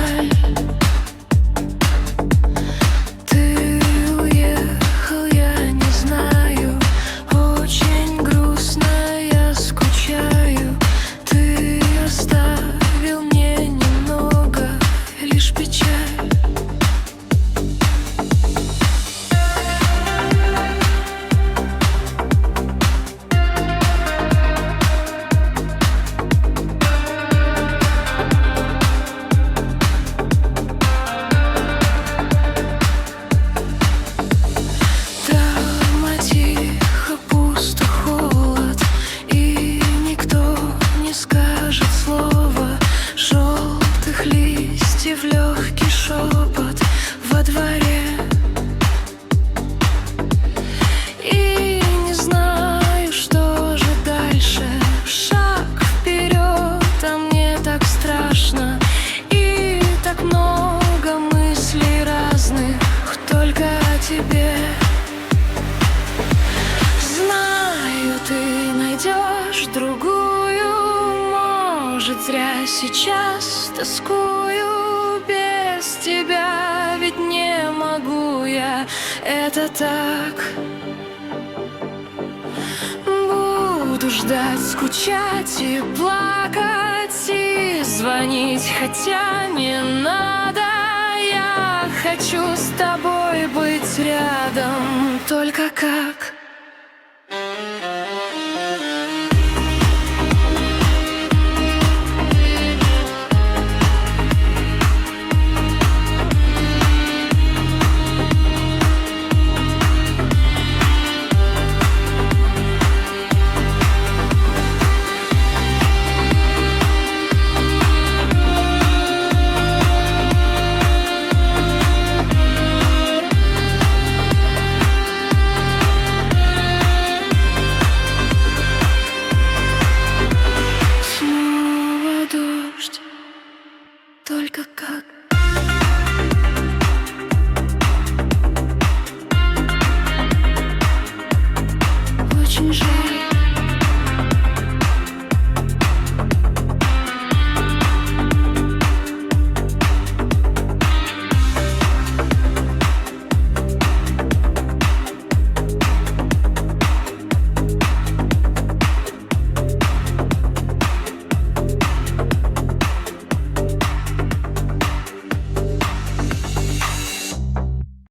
жаль. Ты уехал, я не знаю. Очень грустно, я скучаю. Ты оставил мне немного, лишь печаль. В легкий шепот во дворе. И не знаю, что же дальше. Шаг вперед, а мне так страшно. И так много мыслей разных только о тебе. Знаю, ты найдешь другую. Может, зря сейчас тоскую. Без тебя ведь не могу я, это так. Буду ждать, скучать и плакать, и звонить, хотя не надо. Я хочу с тобой быть рядом, только как? Только как? Очень жаль.